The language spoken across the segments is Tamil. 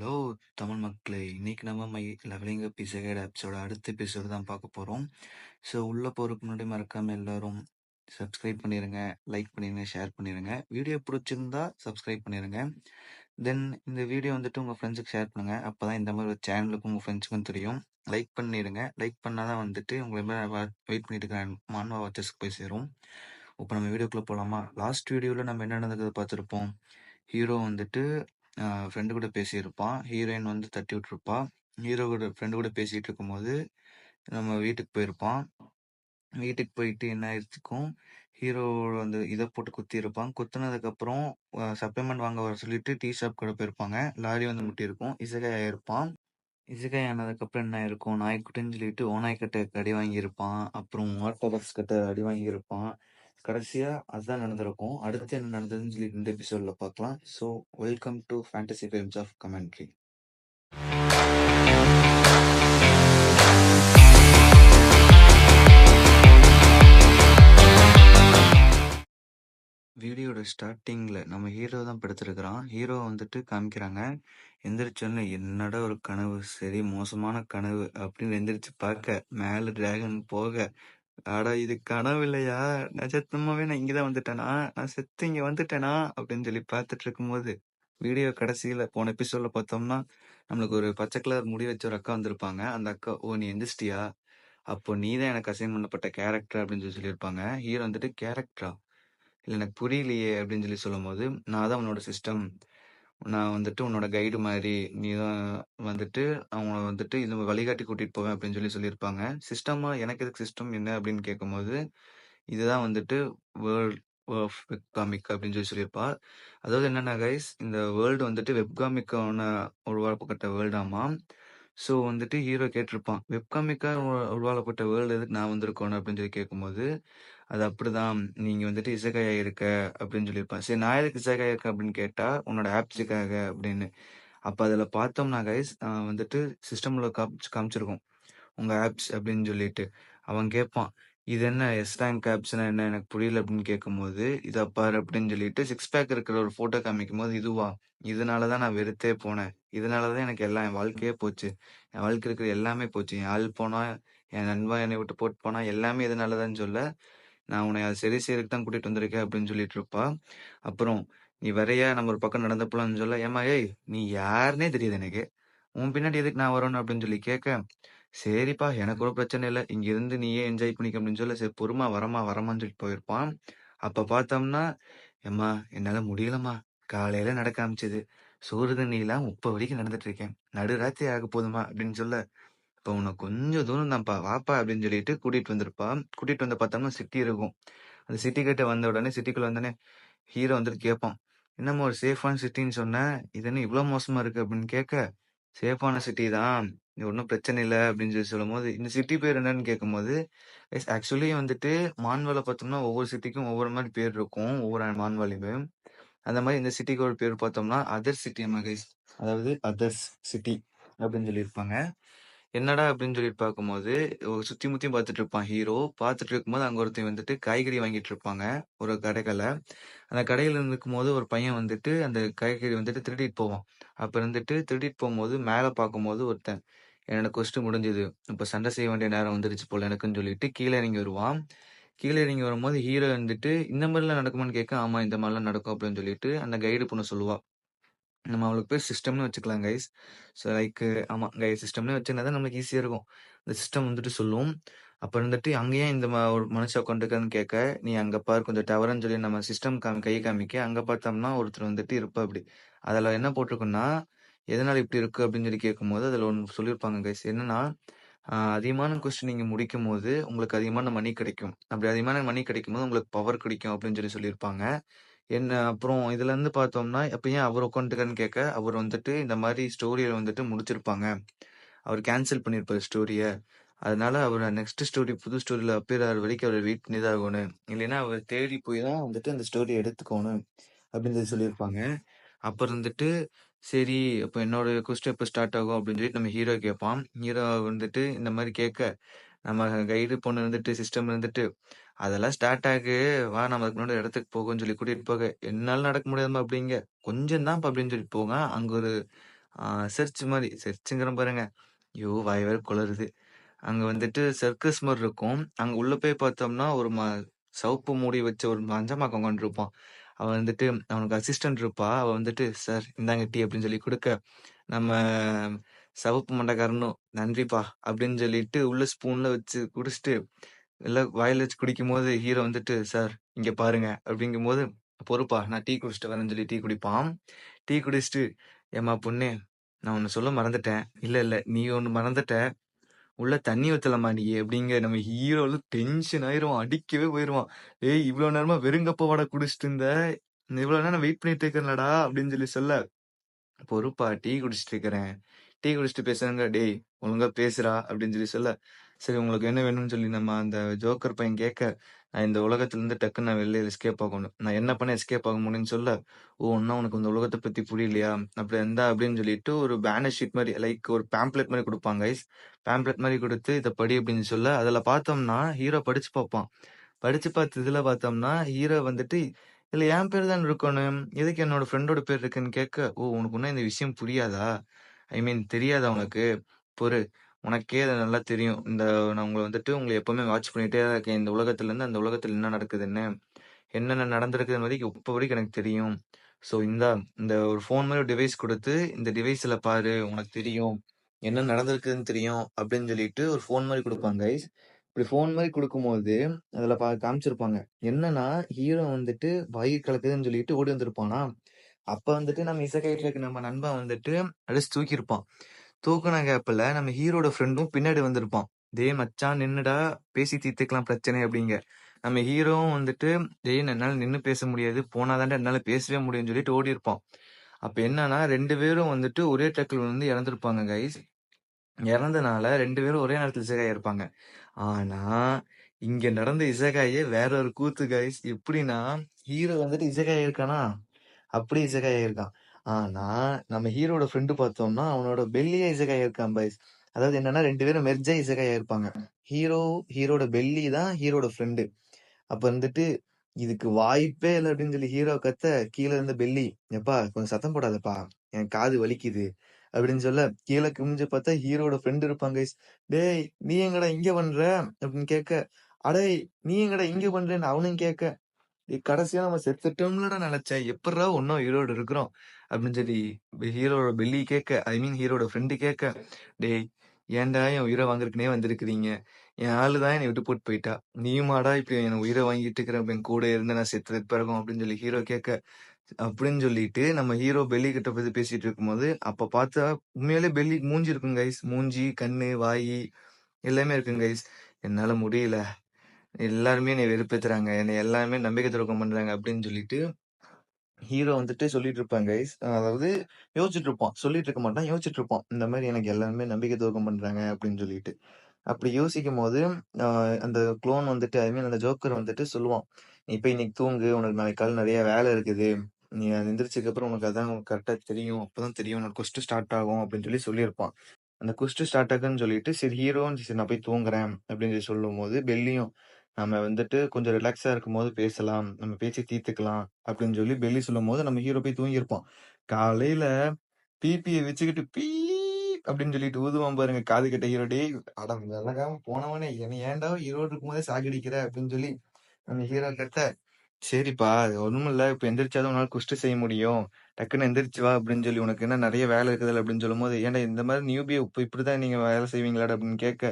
ஹலோ தமிழ் மக்களே! இன்னைக்கு நம்ம லெவலிங் அப் இஸ் அஹெட் ஆப்ஸோட அடுத்த எபிசோடு தான் பார்க்க போறோம். ஸோ உள்ள போறதுக்கு முன்னாடி மறக்காம எல்லாரும் சப்ஸ்கிரைப் பண்ணிருங்க, லைக் பண்ணிருங்க, ஷேர் பண்ணிருங்க. வீடியோ பிடிச்சிருந்தா சப்ஸ்கிரைப் பண்ணிருங்க. தென் இந்த வீடியோ வந்துட்டு உங்க ஃப்ரெண்ட்ஸுக்கு ஷேர் பண்ணுங்க. அப்பதான் இந்த மாதிரி ஒரு சேனலுக்கு உங்க ஃப்ரெண்ட்ஸுக்கும் தெரியும். லைக் பண்ணிருங்க. லைக் பண்ணாதான் வந்துட்டு உங்களை வெயிட் பண்ணிட்டு இருக்கிற மான்வா வாட்சஸ்க்கு போய் சேரும். இப்போ நம்ம வீடியோக்குள்ள போலாமா? லாஸ்ட் வீடியோல நம்ம என்ன நடந்தது பார்த்துருப்போம். ஹீரோ வந்துட்டு ஃப்ரெண்டு கூட பேசியிருப்பான். ஹீரோயின் வந்து தட்டி விட்டுருப்பா. ஹீரோ கூட ஃப்ரெண்டு கூட பேசிட்டு இருக்கும்போது நம்ம வீட்டுக்கு போயிருப்பான். வீட்டுக்கு போயிட்டு என்ன ஆயிருக்கும், ஹீரோ வந்து இதை போட்டு குத்தியிருப்பான். குத்துனதுக்கப்புறம் சப்ளிமெண்ட் வாங்க வர சொல்லிட்டு டீ ஷாப் கூட போயிருப்பாங்க. லாரி வந்து முட்டியிருக்கும். இசகை ஆயிருப்பான். இசகை ஆனதுக்கப்புறம் என்ன ஆயிருக்கும், நாய்க்குட்டின்னு சொல்லிட்டு ஓநாய்க்கிட்ட அடி வாங்கியிருப்பான். அப்புறம் ஆட்டோபக்ஸ் கிட்ட அடி வாங்கியிருப்பான். கடைசியா அதுதான் நடந்திருக்கும். அடுத்து என்ன நடந்ததுன்னு சொல்லி இந்த எபிசோட்ல பார்க்கலாம். So welcome to fantasy films of commentary. வீடியோட ஸ்டார்டிங்ல நம்ம ஹீரோ தான் படுத்திருக்கிறான். ஹீரோ வந்துட்டு காமிக்கிறாங்க. எந்திரிச்சோன்னு என்னடா ஒரு கனவு, சரி மோசமான கனவு அப்படின்னு எந்திரிச்சு பார்க்க மேல டிராகன் போக, ஆடா இது கனவு இல்லையா, நிஜத்தமாவே நான் இங்கதான் வந்துட்டேனா, நான் செத்து இங்க வந்துட்டேனா அப்படின்னு சொல்லி பார்த்துட்டு இருக்கும்போது வீடியோ கடைசியில போன எபிசோட்ல பார்த்தோம்னா நம்மளுக்கு ஒரு பச்சை கலர் முடி வச்ச ஒரு அக்கா வந்திருப்பாங்க. அந்த அக்கா, ஓ நீ எந்திரிச்சிட்டியா, அப்போ நீ தான் எனக்கு அசைன் பண்ணப்பட்ட கேரக்டர் அப்படின்னு சொல்லி சொல்லியிருப்பாங்க. ஹீரோ வந்துட்டு கேரக்டரா, இல்ல எனக்கு புரியலையே அப்படின்னு சொல்லி சொல்லும்போது, நான் தான் உன்னோட சிஸ்டம், நான் வந்துட்டு உன்னோட கைடு மாதிரி, நீ தான் வந்துட்டு அவங்கள வந்துட்டு இது வழிகாட்டி கூட்டிட்டு போவேன் அப்படின்னு சொல்லி சொல்லியிருப்பாங்க. சிஸ்டமா, எனக்கு எதுக்கு சிஸ்டம் என்ன அப்படின்னு கேட்கும்போது, இதுதான் வந்துட்டு வேர்ல்ட் ஆஃப் வெப்காமிக் அப்படின்னு சொல்லி சொல்லியிருப்பா. அதாவது என்னன்னா கைஸ், இந்த வேர்ல்டு வந்துட்டு வெப்காமிக்கான உருவாக்கப்பட்ட வேர்ல்டாமா. ஸோ வந்துட்டு ஹீரோ கேட்டிருப்பான், வெப்காமிக்கா உருவாக்கப்பட்ட வேர்ல்டு எதுக்கு நான் வந்திருக்கணும் அப்படின்னு சொல்லி கேட்கும்போது, அது அப்படிதான், நீங்க வந்துட்டு இசகாயா இருக்க அப்படின்னு சொல்லியிருப்பான். சரி நான் எதுக்கு இசகாயா இருக்கேன் அப்படின்னு கேட்டா, உன்னோட ஆப்ஸுக்காக அப்படின்னு. அப்ப அதுல பார்த்தோம்னா கைஸ், வந்துட்டு சிஸ்டம்ல காமிச்சிருக்கும் உங்க ஆப்ஸ் அப்படின்னு சொல்லிட்டு. அவன் கேட்பான், இது என்ன எஸ் ரேங்க் ஆப்ஸ்னா என்ன, எனக்கு புரியல அப்படின்னு கேட்கும்போது, இதை பாரு அப்படின்னு சொல்லிட்டு சிக்ஸ் பேக் இருக்கிற ஒரு போட்டோ காமிக்கும் போது, இதுவா, இதனாலதான் நான் வெறுத்தே போனேன், இதனாலதான் எனக்கு எல்லாம் என் வாழ்க்கையே போச்சு, என் வாழ்க்கை இருக்கிற எல்லாமே போச்சு, என் ஆள் போனா, என் நண்பன் என்னை விட்டு போட்டு போனா, எல்லாமே இதனாலதான் சொல்ல, நான் உன்னை அதை சரி செய்யறதுக்கு தான் கூட்டிட்டு வந்திருக்கேன் அப்படின்னு சொல்லிட்டு இருப்பா. அப்புறம் நீ வரையா, நம்ம ஒரு பக்கம் நடந்து போலாம்னு சொல்ல, ஏமா ஏய் நீ யாருன்னே தெரியுது எனக்கு, உன் பின்னாடி எதுக்கு நான் வரணும் அப்படின்னு சொல்லி கேட்க, சரிப்பா எனக்கு ஒரு பிரச்சனை இல்லை, இங்க இருந்து நீயே என்ஜாய் பண்ணிக்க அப்படின்னு சொல்ல, சரி பொறுமா வரமா வரமான்னு சொல்லிட்டு போயிருப்பான். அப்ப பார்த்தோம்னா, ஏம்மா என்னால முடியலம்மா, காலையில நடக்க ஆரம்பிச்சது, சோறு தண்ணி இல்லாம 30 வரைக்கும் நடந்துட்டு இருக்கேன், நடுராத்திரி ஆக போதுமா அப்படின்னு சொல்ல, இப்ப உனக்கு கொஞ்சம் தூரம் தான்ப்பா, வாப்பா அப்படின்னு சொல்லிட்டு கூட்டிட்டு வந்திருப்பா. கூட்டிட்டு வந்து பார்த்தோம்னா சிட்டி இருக்கும். அந்த சிட்டி கிட்ட வந்த உடனே, சிட்டிக்குள்ள வந்தோடனே ஹீரோ வந்துட்டு கேட்பான், என்னம்மா ஒரு சேஃபான சிட்டின்னு சொன்னேன், இது என்ன இவ்வளவு மோசமா இருக்கு அப்படின்னு கேட்க, சேஃபான சிட்டி தான், இது ஒன்றும் பிரச்சனை இல்லை அப்படின்னு சொல்லி சொல்லும்போது, இந்த சிட்டி பேர் என்னன்னு கேட்கும்போது, ஆக்சுவலி வந்துட்டு மான்வால பார்த்தோம்னா ஒவ்வொரு சிட்டிக்கும் ஒவ்வொரு மாதிரி பேர் இருக்கும், ஒவ்வொரு மான்வாலையுமே. அந்த மாதிரி இந்த சிட்டிக்கு ஒரு பேர் பார்த்தோம்னா அதர் சிட்டி கைஸ், அதாவது அதர்ஸ் சிட்டி அப்படின்னு சொல்லியிருப்பாங்க. என்னடா அப்படின்னு சொல்லி பார்க்கும்போது, சுத்தி முத்தியும் பார்த்துட்டு இருப்பான் ஹீரோ. பார்த்துட்டு இருக்கும்போது அங்க ஒருத்தன் வந்துட்டு காய்கறி வாங்கிட்டு இருப்பாங்க ஒரு கடைகள்ல. அந்த கடையில இருக்கும்போது ஒரு பையன் வந்துட்டு அந்த காய்கறி வந்துட்டு திருடிட்டு போவான். அப்ப இருந்துட்டு திருடிட்டு போகும்போது மேல பார்க்கும்போது ஒருத்தன், என்னோட கொஸ்டின் முடிஞ்சது, இப்ப சண்டை செய்ய வேண்டிய நேரம் வந்துருச்சு போல எனக்குன்னு சொல்லிட்டு கீழே இறங்கி வருவான். கீழே இறங்கி வரும்போது ஹீரோ வந்துட்டு இந்த மாதிரிலாம் நடக்குமான்னு கேட்க, ஆமா இந்த மாதிரிலாம் நடக்கும் அப்படின்னு சொல்லிட்டு அந்த கைடு பொண்ணு சொல்லுவா. நம்ம அவளுக்கு பேர் சிஸ்டம்னு வச்சுக்கலாம் கைஸ். ஸோ லைக், ஆமா கைஸ், சிஸ்டம்னு வச்சுருந்தா தான் நம்மளுக்கு ஈஸியா இருக்கும். இந்த சிஸ்டம் வந்துட்டு சொல்லும். அப்ப இருந்துட்டு அங்க ஏன் இந்த ஒரு மனுஷன் உட்காந்துருக்கான்னு கேட்க, நீ அங்க பாரு கொஞ்சம் டவர்ன்னு சொல்லி நம்ம சிஸ்டம் கை காமிக்க, அங்க பார்த்தோம்னா ஒருத்தர் வந்துட்டு இருப்பாப்படி. அதுல என்ன போட்டிருக்குன்னா, எதனால இப்படி இருக்கு அப்படின்னு சொல்லி கேட்கும்போது அதுல ஒண்ணு சொல்லியிருப்பாங்க கைஸ். என்னன்னா, அதிகமான கொஸ்டின் நீங்க முடிக்கும்போது உங்களுக்கு அதிகமான மணி கிடைக்கும். அப்படி அதிகமான மணி கிடைக்கும்போது உங்களுக்கு பவர் கிடைக்கும் அப்படின்னு சொல்லி சொல்லியிருப்பாங்க. என்ன அப்புறம் இதுல இருந்து பார்த்தோம்னா, அப்ப ஏன் அவர் உட்காந்துருக்காருன்னு கேட்க, அவர் வந்துட்டு இந்த மாதிரி ஸ்டோரிய வந்துட்டு முடிச்சிருப்பாங்க. அவர் கேன்சல் பண்ணியிருப்பாரு ஸ்டோரிய. அதனால அவர் நெக்ஸ்ட் ஸ்டோரி, புது ஸ்டோரியில அப்பியர் ஆகுற வரைக்கும் அவர் வெயிட் பண்ணி தான் ஆகணும். இல்லைன்னா அவர் தேடி போய் தான் வந்துட்டு அந்த ஸ்டோரியை எடுத்துக்கணும் அப்படின்னு சொல்லி சொல்லியிருப்பாங்க. அப்ப இருந்துட்டு சரி, அப்ப என்னோட கொஸ்டின் எப்ப ஸ்டார்ட் ஆகும் அப்படின்னு சொல்லிட்டு நம்ம ஹீரோ கேட்பான். ஹீரோ வந்துட்டு இந்த மாதிரி கேட்க, நம்ம கைடு பொண்ணு இருந்துட்டு சிஸ்டம் இருந்துட்டு, அதெல்லாம் ஸ்டார்ட் ஆகு, வா நம்ம அதுக்கு முன்னாடி இடத்துக்கு போகும்னு சொல்லி கூட்டிட்டு போக, என்னால நடக்க முடியாதுமா அப்படிங்க, கொஞ்சம் தான் அப்படின்னு சொல்லிட்டு போங்க. அங்க ஒரு செர்ச் மாரி. செர்ச்சுங்கிறேன் பாருங்க. ஐயோ! வாய் வேற கொளறுது. அங்க வந்துட்டு சர்க்கஸ் மாரி இருக்கும். அங்க உள்ள போய் பார்த்தோம்னா, ஒரு சிவப்பு மூடி வச்ச ஒரு மஞ்சமாக்கன் உட்காந்துருப்பான். அவன் வந்துட்டு அவனுக்கு அசிஸ்டன்ட் இருப்பா. அவ வந்துட்டு, "சார் இந்தாங்க டீ" அப்படின்னு சொல்லி குடுக்க, நம்ம சிவப்பு மண்டைக்காரனும், "நன்றிப்பா" அப்படின்னு சொல்லிட்டு உள்ள ஸ்பூன்ல வச்சு குடிச்சுட்டு, எல்லாம் வாயில வச்சு குடிக்கும்போது, ஹீரோ வந்துட்டு, "சார் இங்க பாருங்க" அப்படிங்கும்போது, "பொறுப்பா நான் டீ குடிச்சிட்டு வரேன்னு" சொல்லி டீ குடிப்பான். டீ குடிச்சிட்டு, "ஏம்மா பொண்ணு, நான் ஒண்ணு சொல்ல மறந்துட்டேன்." "இல்ல, இல்ல நீ ஒண்ணு மறந்துட்ட. உள்ள தண்ணி ஊத்தலம்மா நீ" அப்படிங்க நம்ம ஹீரோலாம் டென்ஷன் ஆயிருவான். அடிக்கவே போயிருவான். "ஏய் இவ்ளோ நேரமா வெறும் கப்ப குடிச்சிட்டு இருந்த. இவ்ளோ நேரம் வெயிட் பண்ணிட்டு இருக்கேன்லடா" அப்படின்னு சொல்லி சொல்ல, "பொறுப்பா டீ குடிச்சிட்டு இருக்கிறேன். டீ குடிச்சிட்டு பேசுறேங்க." "டேய் ஒழுங்கா பேசுடா" அப்படின்னு சொல்லி சொல்ல, சரி உங்களுக்கு என்ன வேணும்னு சொல்லி நம்ம அந்த ஜோக்கர் பையன் கேட்க, நான் இந்த உலகத்திலருந்து டக்குன்னு நான் வெளில எஸ்கேப் ஆகணும். நான் என்ன பண்ணா எஸ்கேப் ஆக முடியும்னு சொல்ல, "ஓ! இன்னும் உனக்கு இந்த உலகத்த பத்தி புரியலையா? அப்படி இந்தா" அப்படின்னு சொல்லிட்டு ஒரு பேனர் ஷீட் மாரி லைக் ஒரு பேம்ப்ளெட் மாரி குடுப்பாங்க கைஸ். பேம்ப்ளெட் மாரி குடுத்து, "இத படி" அப்படின்னு சொல்ல, அதுல பார்த்தோம்னா ஹீரோ படிச்சு பார்ப்பான். படிச்சு பார்த்து இதுல பார்த்தோம்னா, ஹீரோ வந்துட்டு, "இதுல என் பேர் தான இருக்கணும். எதுக்கு என்னோட ஃப்ரெண்டோட பேர் இருக்குன்னு?" கேட்க, "ஓ! உனக்கு இன்னும் இந்த விஷயம் புரியாதா? ஐ மீன் தெரியாதா உனக்கு? பொறு. உனக்கே அது நல்லா தெரியும். நான் உங்கள எப்பவுமே வாட்ச் பண்ணிட்டே தான் இருக்கேன். இந்த உலகத்துலருந்து அந்த உலகத்துல என்ன நடக்குதுன்னு. என்னென்ன நடந்திருக்குதுன்னு வரைக்கும் இப்ப வரைக்கும் எனக்கு தெரியும். ஸோ இந்தா இந்த ஒரு ஃபோன் மாரி ஒரு டிவைஸ் குடுத்து, இந்த டிவைஸ்ல பாரு உனக்கு தெரியும். என்ன நடந்திருக்குதுன்னு தெரியும்." அப்படின்னு சொல்லிட்டு ஒரு ஃபோன் மாரி குடுப்பாங்க கைஸ். இப்படி ஃபோன் மாரி குடுக்கும்போது, அதுல காமிச்சிருப்பாங்க. என்னன்னா, ஹீரோ வந்துட்டு வயிறு கலக்குதுன்னு சொல்லிட்டு ஓடி வந்திருப்பானா, அப்ப வந்துட்டு நம்ம இசைக்கயித்துல இருக்க நம்ம நண்பன் வந்துட்டு அடிச்சு தூக்கியிருப்பான். தூக்குன கேப்ல நம்ம ஹீரோட ஃப்ரெண்டும் பின்னாடி வந்திருப்பான். "டேய் மச்சான் நின்னுடா, பேசி தீர்த்துக்கலாம் பிரச்சனைய" அப்படிங்க. நம்ம ஹீரோவும் வந்துட்டு, "டேய் என்னால நின்னு பேச முடியாது. போனா தான்டா என்னால பேசவே முடியும்னு" சொல்லிட்டு ஓடியிருப்பான். அப்ப என்னன்னா 2 பேரும் வந்துட்டு ஒரே ட்ரக்ல விழுந்து இறந்திருப்பாங்க கைஸ். இறந்தனால 2 பேரும் ஒரே நேரத்துல இசைகாய் இருப்பாங்க. ஆனா, இங்க நடந்த இசைகாயே வேற ஒரு கூத்து கைஸ். எப்படின்னா, ஹீரோ வந்துட்டு இசைகாய் இருக்கானா, அப்படியே இசைகாய் ஆயிருக்கான். ஆனா, நம்ம ஹீரோட ஃப்ரெண்ட் பார்த்தோம்னா, அவனோட பெல்லியே இசைகாய் இருக்கான் பாய்ஸ். அதாவது என்னன்னா 2 பேரும் மெர்ஜ் ஆயி இசைகாய் ஆயிருப்பாங்க. ஹீரோட பெல்லி தான் ஹீரோட ஃப்ரெண்ட். அப்ப வந்துட்டு, "இதுக்கு வாய்ப்பே இல்ல" அப்படின்னு சொல்லி ஹீரோ கத்த, கீழ இருந்த பெல்லி, "எப்பா கொஞ்சம் சத்தம் போடாதப்பா, என் காது வலிக்குது" அப்படின்னு சொல்ல, கீழ குனிஞ்சு பார்த்தா ஹீரோட ஃப்ரெண்ட் இருப்பான் கைஸ். "டேய் நீ எங்கடா இங்க பண்ற?" அப்படின்னு கேட்க, "அடேய் நீ எங்கடா இங்க பண்றேன்னு" அவனும் கேட்க, கடைசியா நம்ம செத்துட்டோம்லடா நினைச்சேன். எப்புட்றா இன்னும் உயிரோட இருக்கிறோம்? அப்படின்னு சொல்லி ஹீரோட பெல்லி கேட்க, ஐ மீன் ஹீரோட ஃப்ரெண்ட் கேட்க, "டேய் ஏன்டா என் உயிர வாங்குறதுக்குன்னே வந்திருக்கிறீங்க? என் ஆளு தான் என்னை விட்டு போட்டு போயிட்டா. நீயுமாடா இப்படி என் உயிர வாங்கிட்டு இருக்கிற? என் கூட இருந்து நான் செத்ததுக்கு பிறகும்" அப்படின்னு சொல்லி ஹீரோ கேட்க, அப்படின்னு சொல்லிட்டு நம்ம ஹீரோ பெல்லி கிட்ட பத்தி பேசிட்டு இருக்கும்போது, அப்ப பார்த்தா உண்மையிலேயே பெல்லி மூஞ்சி இருக்கும் கைஸ். மூஞ்சி, கண்ணு, வாயி எல்லாமே இருக்கும் கைஸ். "என்னால முடியல. எல்லாருமே என்னைய வெறுப்பேத்துறாங்க. என்னைய எல்லாருமே நம்பிக்கை துரோகம் பண்றாங்க" அப்படின்னு சொல்லிட்டு ஹீரோ வந்துட்டு சொல்லிட்டு இருப்பான் கைஸ். அதாவது யோசிச்சுட்டு இருப்பான். சொல்லிட்டு இருக்க மாட்டான். யோசிச்சுட்டு இருப்பான். இந்த மாரி எனக்கு எல்லாருமே நம்பிக்கை துரோகம் பண்றாங்க அப்படின்னு சொல்லிட்டு. அப்படி யோசிக்கும்போது, அ அந்த குளோன் வந்துட்டு ஐ மீன் அந்த ஜோக்கர் வந்துட்டு சொல்லுவான். "நீ போய் இன்னைக்கு தூங்கு. உனக்கு நாளைக்கு காலைல நெறைய வேலை இருக்குது. நீ எந்திரிச்சதுக்கப்புறம் உனக்கு அதான் கரெக்ட்டா தெரியும். அப்பதான் தெரியும். உனக்கு குஸ்ட் ஸ்டார்ட் ஆகும்" அப்படின்னு சொல்லி சொல்லியிருப்பான். அந்த குஸ்ட் ஸ்டார்ட் ஆகுதுன்னு சொல்லிட்டு, சரி ஹீரோவும் சரி நான் போய் தூங்குறேன் அப்படின்னு சொல்லி சொல்லும்போது, பெல்லியும் நம்ம வந்துட்டு கொஞ்சம் ரிலாக்ஸா இருக்கும்போது பேசலாம். நம்ம பேசி தீர்த்துக்கலாம் அப்படின்னு சொல்லி பெல்லி சொல்லும்போது, நம்ம ஹீரோ போய் தூங்கியிருப்பான். காலையில பிபிய வச்சுக்கிட்டு அப்படின்னு சொல்லிட்டு ஊதுவான் பாருங்க காது கிட்ட ஹீரோ. "டேய் அட விலகாம போனவனே என்னை ஏன்டா உயிரோட இருக்கும்போதே சாகடிக்கிற" அப்படின்னு சொல்லி நம்ம ஹீரோ கத்த, "சரிப்பா அது ஒண்ணுமில்ல. இப்ப எந்திரிச்சா தான் உன்னால குஸ்ட் செய்ய முடியும். டக்குன்னு எந்திரிச்சு வா" அப்படின்னு சொல்லி, "உனக்கு என்ன நெறைய வேலை இருக்குதுல்ல" அப்படின்னு சொல்லும்போது, "ஏன்டா இந்த மாரி நியூபிய இப்படிதான் நீங்க வேலை செய்வீங்களாடா?" அப்படின்னு கேட்க,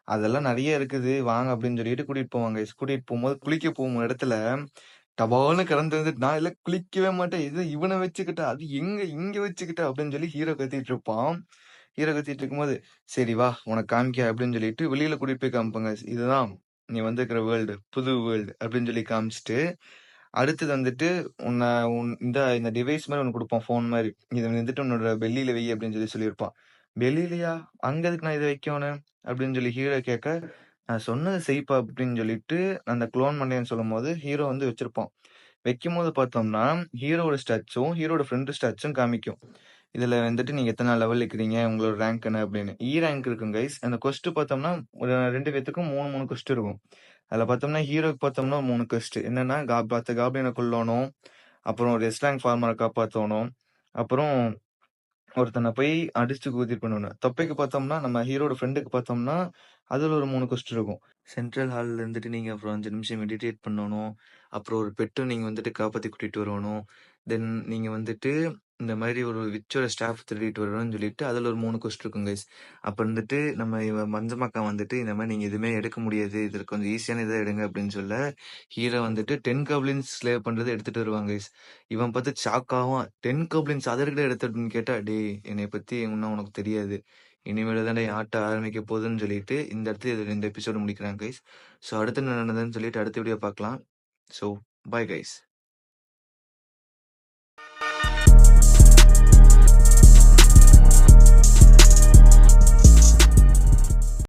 "அதெல்லாம் நெறைய இருக்குது. வாங்க" அப்படின்னு சொல்லிட்டு கூட்டிட்டு போவாங்க. கூட்டிட்டு போம்போது குளிக்க போகும் இடத்துல டபால்னு கரண்ட் வந்துட்டு, "நான் இதுல குளிக்கவே மாட்டேன். இது இவன வச்சுக்கிட்டா, அது எங்க இங்க வச்சுக்கிட்டா" அப்படின்னு சொல்லி ஹீரோ கத்திட்டு இருப்பான். ஹீரோ கத்திட்டு இருக்கும்போது, "சரி வா உனக்கு காமிக்கிறேன்" அப்படின்னு சொல்லிட்டு வெளியில கூட்டிட்டு போய் காமிப்பாங்க. "இதுதான் நீ வந்திருக்கிற வேர்ல்டு. புது வேர்ல்டு" அப்படின்னு சொல்லி காமிச்சுட்டு, அடுத்தது வந்துட்டு உன்ன உன் இந்த டிவைஸ் மாரி ஒண்ணு குடுப்பான் ஃபோன் மாரி. "இத வந்துட்டு உன்னோட பெல்லில வை" அப்படின்னு சொல்லியிருப்பான். "பெல்லிலயா? அங்க எதுக்கு நான் இத வைக்கோணும்?" அப்படின்னு சொல்லி ஹீரோ கேட்க, "நான் சொன்னத செய்ப்பா" அப்படின்னு சொல்லிட்டு அந்த குளோன் மண்டையன் சொல்லும்போது, ஹீரோ வந்து வச்சிருப்பான். வைக்கும்போது பார்த்தோம்னா, ஹீரோவோட ஸ்டாட்ஸும், ஹீரோட ஃப்ரெண்ட் ஸ்டாட்ஸும் காமிக்கும். இதுல வந்துட்டு நீங்க எத்தன லெவல் இருக்கிறீங்க, உங்களோட ரேங்க் என்ன அப்படின்னு. ரேங்க் இருக்கும் கைஸ். அந்த கொஸ்ட் பார்த்தோம்னா, ஒரு 2 பேத்துக்கும் 3, 3 கொஸ்ட் இருக்கும். அதுல பார்த்தோம்னா, ஹீரோக்கு பார்த்தோம்னா 3 கொஸ்ட். என்னன்னா, 10 காப்ளின கொல்லணும். அப்புறம் ஒரு எஸ் ரேங்க் ஃபார்மர காப்பாத்தணும். அப்புறம் ஒருத்தன போய் அடிச்சு கூத்திட்டு பண்ணுவானு. தொப்பைக்கு பார்த்தோம்னா, நம்ம ஹீரோட ஃப்ரெண்டுக்கு பார்த்தோம்னா, அதுல ஒரு 3 கொஸ்டின் இருக்கும். சென்ட்ரல் ஹால்ல இருந்துட்டு நீங்க அப்புறம் 5 நிமிஷம் மெடிடேட் பண்ணணும். அப்புறம் ஒரு பெட்டும் நீங்க வந்துட்டு காப்பாத்தி கூட்டிட்டு வரணும். தென் நீங்க வந்துட்டு இந்த மாரி ஒரு விச்சோட ஸ்டாஃப் திருடிட்டு வரணும்னு சொல்லிட்டு, அதுல ஒரு 3 கொஸ்டின் இருக்கும் கைஸ். அப்ப வந்துட்டு நம்ம மஞ்சமாக்கா வந்துட்டு இந்த மாரி நீங்க எதுவுமே எடுக்க முடியாது. இதுல கொஞ்சம் ஈஸியான இத எடுங்க அப்படின்னு சொல்ல, ஹீரோ வந்துட்டு 10 கப்லின்ஸ் ஸ்லேவ் பண்றத எடுத்துட்டு வருவான் கைஸ். இவன் பார்த்து ஷாக் ஆவான். 10 கப்லின்ஸ் அத எதுக்குடா எடுத்த அப்படின்னு கேட்டா, "டேய் என்னைய பத்தி இன்னும் உனக்கு தெரியாது. இனிமேல் தான்டா என் ஆட்டம் ஆரம்பிக்க போகுதுன்னு" சொல்லிட்டு இந்த இடத்துல இந்த எபிசோட முடிக்கிறாங்க கைஸ். ஸோ அடுத்து என்ன நடந்ததுன்னு சொல்லிட்டு அடுத்த வீடியோ பார்க்கலாம். So bye guys.